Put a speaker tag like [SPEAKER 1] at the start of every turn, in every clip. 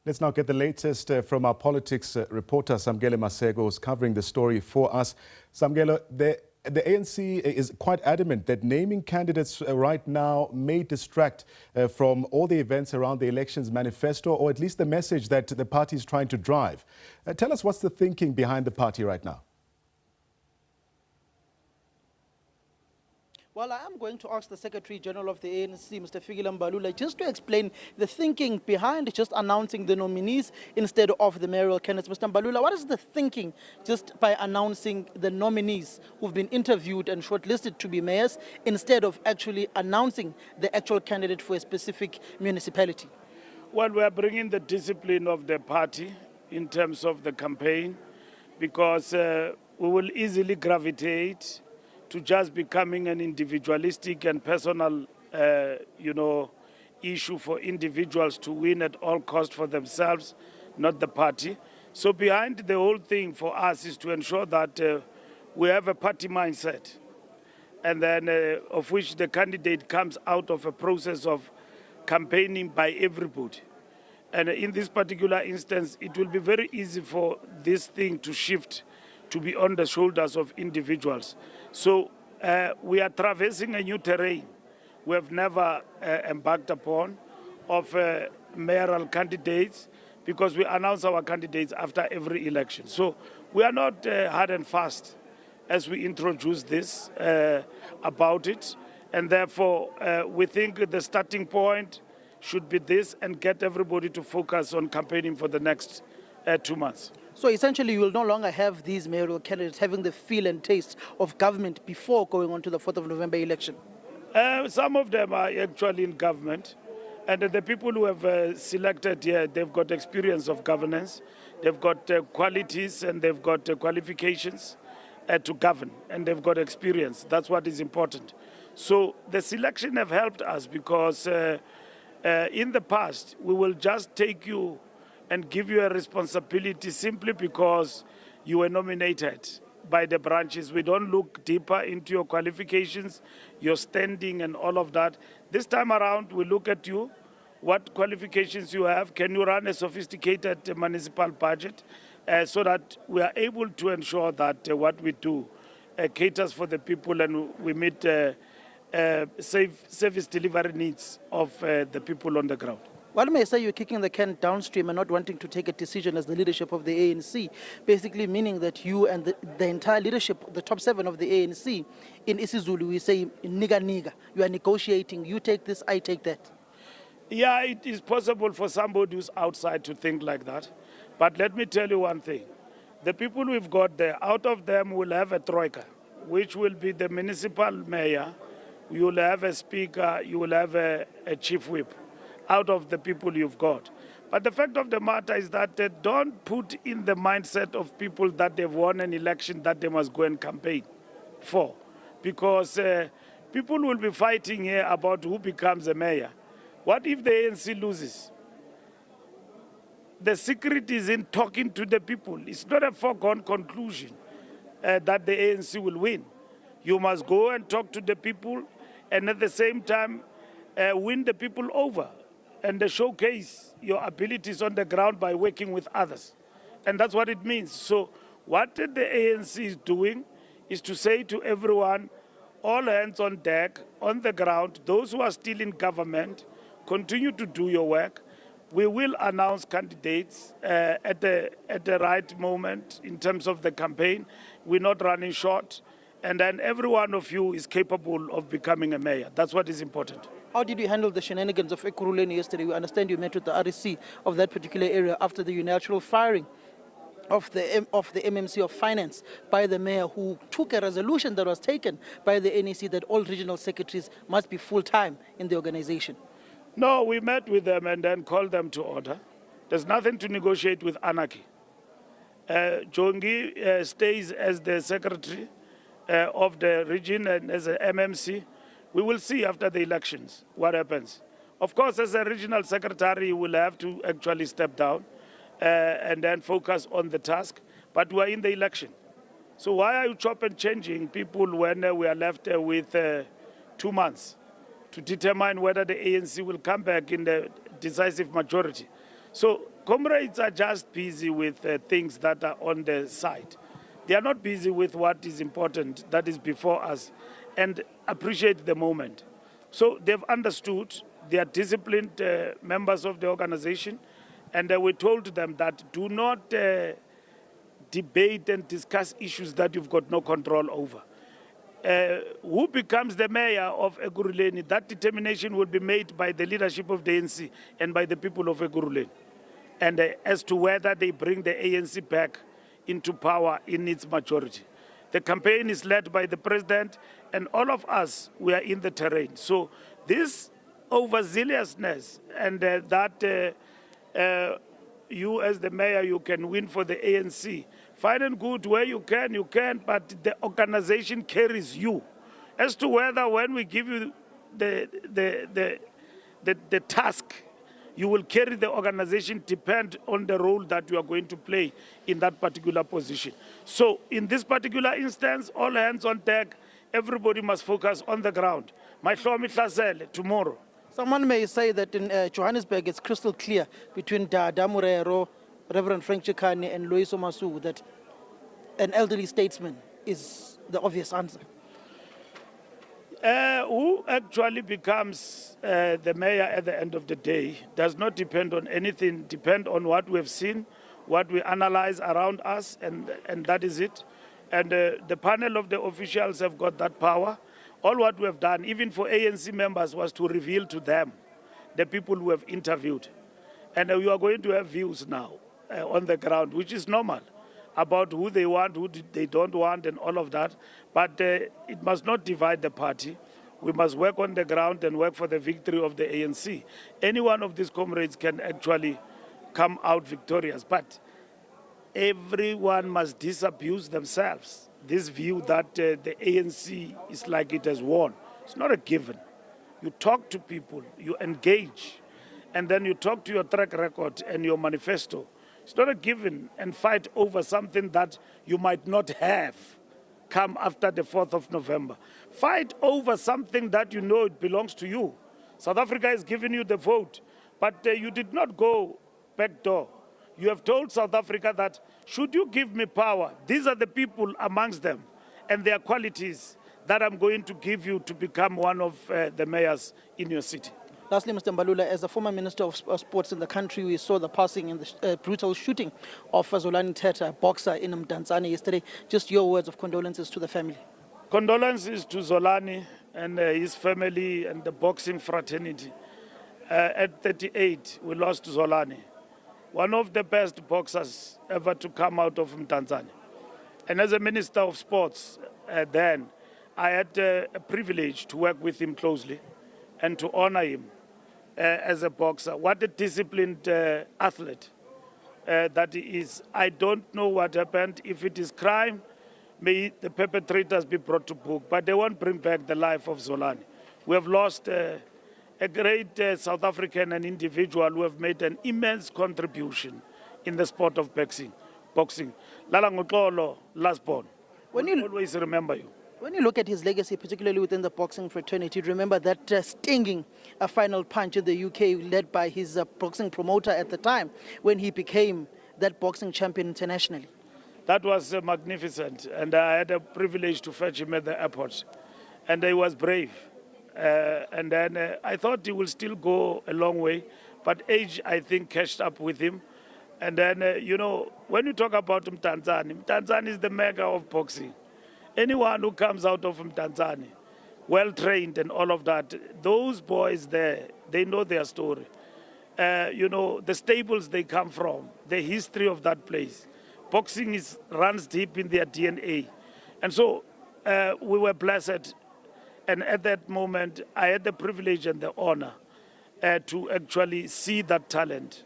[SPEAKER 1] Let's now get the latest from our politics reporter, Samkele Maseko, who's covering the story for us. Samkele, the ANC is quite adamant that naming candidates right now may distract from all the events around the elections manifesto, or at least the message that the party is trying to drive. Tell us what's the thinking behind the party right now?
[SPEAKER 2] Well, I am going to ask the Secretary General of the ANC, Mr. Fikile Mbalula, just to explain the thinking behind just announcing the nominees instead of the mayoral candidates. Mr. Mbalula, what is the thinking just by announcing the nominees who've been interviewed and shortlisted to be mayors instead of actually announcing the actual candidate for a specific municipality?
[SPEAKER 3] Well, we are bringing the discipline of the party in terms of the campaign because we will easily gravitate to just becoming an individualistic and personal, issue for individuals to win at all costs for themselves, not the party. So behind the whole thing for us is to ensure that we have a party mindset, and then of which the candidate comes out of a process of campaigning by everybody. And in this particular instance, it will be very easy for this thing to shift to be on the shoulders of individuals. So we are traversing a new terrain we have never embarked upon of mayoral candidates, because we announce our candidates after every election. So we are not hard and fast as we introduce this about it. And therefore, we think the starting point should be this and get everybody to focus on campaigning for the next 2 months.
[SPEAKER 2] So essentially, you will no longer have these mayoral candidates having the feel and taste of government before going on to the 4th of November election?
[SPEAKER 3] Some of them are actually in government. And the people who have selected here, they've got experience of governance. They've got qualities and they've got qualifications to govern. And they've got experience. That's what is important. So the selection have helped us because in the past, we will just take you and give you a responsibility simply because you were nominated by the branches. We don't look deeper into your qualifications, your standing and all of that. This time around, we look at you, what qualifications you have, can you run a sophisticated municipal budget, so that we are able to ensure that what we do caters for the people and we meet service delivery needs of the people on the ground.
[SPEAKER 2] One may say you're kicking the can downstream and not wanting to take a decision as the leadership of the ANC, basically meaning that you and the entire leadership, the top 7 of the ANC, in isiZulu we say niga niga, you are negotiating, you take this, I take that.
[SPEAKER 3] Yeah, it is possible for somebody who's outside to think like that. But let me tell you one thing. The people we've got there, out of them will have a troika, which will be the municipal mayor, you will have a speaker, you will have a chief whip, out of the people you've got. But the fact of the matter is that they don't put in the mindset of people that they've won an election that they must go and campaign for. Because people will be fighting here about who becomes a mayor. What if the ANC loses? The secret is in talking to the people. It's not a foregone conclusion that the ANC will win. You must go and talk to the people and at the same time win the people over and showcase your abilities on the ground by working with others. And that's what it means. So what the ANC is doing is to say to everyone, all hands on deck, on the ground, those who are still in government, continue to do your work. We will announce candidates at the right moment in terms of the campaign. We're not running short. And then every one of you is capable of becoming a mayor. That's what is important.
[SPEAKER 2] How did you handle the shenanigans of Ekurhuleni yesterday? We understand you met with the REC of that particular area after the unilateral firing of the MMC of Finance by the mayor, who took a resolution that was taken by the NEC that all regional secretaries must be full-time in the organization.
[SPEAKER 3] No, we met with them and then called them to order. There's nothing to negotiate with anarchy. Jongi stays as the secretary of the region and as a MMC. We will see after the elections what happens. Of course, as a regional secretary, you will have to actually step down and then focus on the task. But we are in the election. So why are you chopping and changing people when we are left with 2 months to determine whether the ANC will come back in the decisive majority? So comrades are just busy with things that are on the side. They are not busy with what is important, that is before us, and appreciate the moment. So they've understood, they are disciplined members of the organization, and we told them that do not debate and discuss issues that you've got no control over. Who becomes the mayor of Ekurhuleni, that determination will be made by the leadership of the ANC and by the people of Ekurhuleni. And as to whether they bring the ANC back into power in its majority. The campaign is led by the president, and all of us, we are in the terrain. So this overzealousness and that you as the mayor, you can win for the ANC. Fine and good, where you can, but the organization carries you. As to whether when we give you the task, you will carry the organization, depend on the role that you are going to play in that particular position. So in this particular instance, all hands on deck, everybody must focus on the ground. Tomorrow.
[SPEAKER 2] Someone may say that in Johannesburg it's crystal clear between Dada Murero, Reverend Frank Chikane and Loyiso Masu that an elderly statesman is the obvious answer.
[SPEAKER 3] Who actually becomes the mayor at the end of the day does not depend on anything, depend on what we've seen, what we analyze around us, and that is it. And the panel of the officials have got that power. All what we have done, even for ANC members, was to reveal to them the people who have interviewed. And we are going to have views now on the ground, which is normal, about who they want, who they don't want, and all of that. But it must not divide the party. We must work on the ground and work for the victory of the ANC. Any one of these comrades can actually come out victorious. But everyone must disabuse themselves. This view that the ANC is like it has won. It's not a given. You talk to people, you engage, and then you talk to your track record and your manifesto. It's not a given, and fight over something that you might not have come after the 4th of November. Fight over something that you know it belongs to you. South Africa has given you the vote, but you did not go back door. You have told South Africa that, should you give me power, these are the people amongst them and their qualities that I'm going to give you to become one of the mayors in your city.
[SPEAKER 2] Lastly, Mr. Mbalula, as a former Minister of Sports in the country, we saw the passing and the brutal shooting of Zolani Tete, a boxer in Mdantsane yesterday. Just your words of condolences to the family.
[SPEAKER 3] Condolences to Zolani and his family and the boxing fraternity. At 38, we lost Zolani, one of the best boxers ever to come out of Mdantsane. And as a Minister of Sports then, I had a privilege to work with him closely and to honor him as a boxer. What a disciplined athlete that he is. I don't know what happened. If it is crime, may the perpetrators be brought to book, but they won't bring back the life of Zolani. We have lost a great South African and individual who have made an immense contribution in the sport of boxing. Lala Ngotolo, last born. We'll always remember you.
[SPEAKER 2] When you look at his legacy, particularly within the boxing fraternity, remember that stinging final punch in the UK led by his boxing promoter at the time when he became that boxing champion internationally.
[SPEAKER 3] That was magnificent, and I had a privilege to fetch him at the airport. And he was brave. And then I thought he will still go a long way, but age, I think, catched up with him. And then, when you talk about Mdantsane is the mecca of boxing. Anyone who comes out of Mdantsane, well-trained and all of that, those boys there, they know their story. The stables they come from, the history of that place. Boxing runs deep in their DNA. And so we were blessed. And at that moment, I had the privilege and the honor to actually see that talent.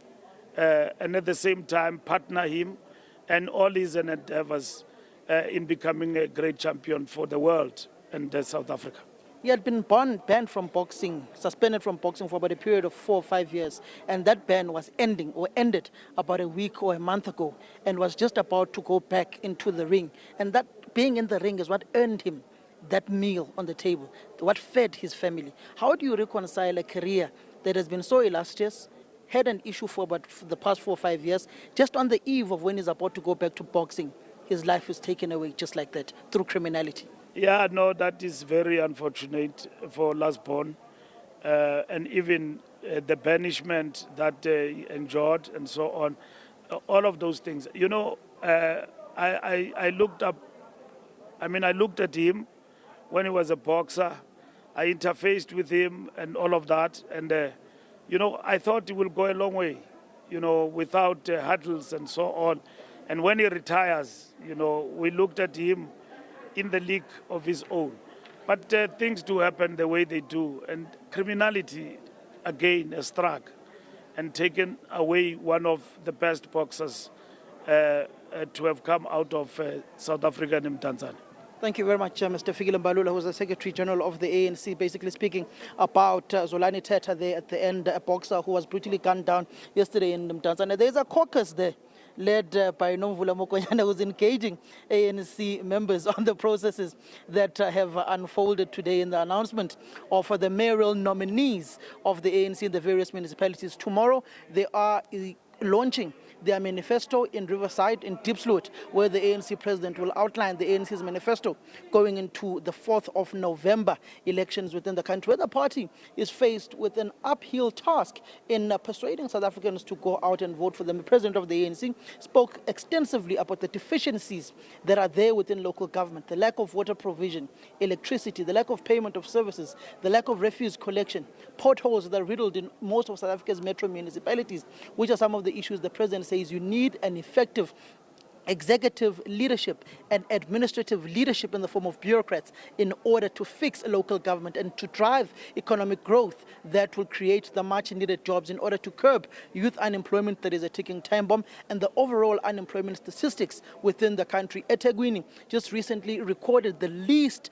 [SPEAKER 3] And at the same time, partner him and all his endeavors in becoming a great champion for the world and South Africa.
[SPEAKER 2] He had been banned from boxing, suspended from boxing for about a period of 4 or 5 years. And that ban was ended about a week or a month ago and was just about to go back into the ring. And that being in the ring is what earned him that meal on the table, what fed his family. How do you reconcile a career that has been so illustrious, had an issue for about the past 4 or 5 years. Just on the eve of when he's about to go back to boxing, his life is taken away just like that through criminality.
[SPEAKER 3] Yeah, no, that is very unfortunate for Lasbon. And even the banishment that he endured and so on, all of those things. You know, I looked at him when he was a boxer. I interfaced with him and all of that. And, you know, I thought he will go a long way, you know, without hurdles and so on. And when he retires, you know, we looked at him in the league of his own. But things do happen the way they do. And criminality, again, has struck and taken away one of the best boxers to have come out of South Africa and Tanzania.
[SPEAKER 2] Thank you very much, Mr. Fikile Mbalula, who was the Secretary General of the ANC, basically speaking about Zolani Tete there at the end, a boxer who was brutally gunned down yesterday in Tanzania. There's a caucus there led by Nomvula Mokonyane, who's engaging ANC members on the processes that have unfolded today in the announcement of the mayoral nominees of the ANC in the various municipalities. Tomorrow, they are launching their manifesto in Riverside, in Diepsloot, where the ANC president will outline the ANC's manifesto going into the 4th of November elections within the country, where the party is faced with an uphill task in persuading South Africans to go out and vote for them. The president of the ANC spoke extensively about the deficiencies that are there within local government, the lack of water provision, electricity, the lack of payment of services, the lack of refuse collection, potholes that are riddled in most of South Africa's metro municipalities, which are some of the issues the president says you need an effective executive leadership and administrative leadership in the form of bureaucrats in order to fix local government and to drive economic growth that will create the much needed jobs in order to curb youth unemployment that is a ticking time bomb and the overall unemployment statistics within the country. eThekwini just recently recorded the least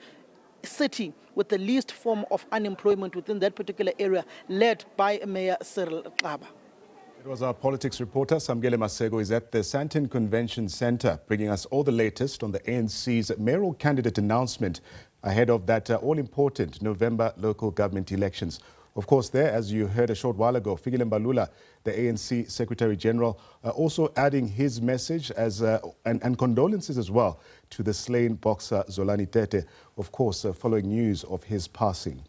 [SPEAKER 2] city with the least form of unemployment within that particular area, led by Mayor Cyril Xaba.
[SPEAKER 1] It was our politics reporter, Samkele Maseko, is at the Sandton Convention Centre, bringing us all the latest on the ANC's mayoral candidate announcement ahead of that all-important November local government elections. Of course, there, as you heard a short while ago, Fikile Mbalula, the ANC Secretary General, also adding his message as and condolences as well to the slain boxer Zolani Tete, of course, following news of his passing.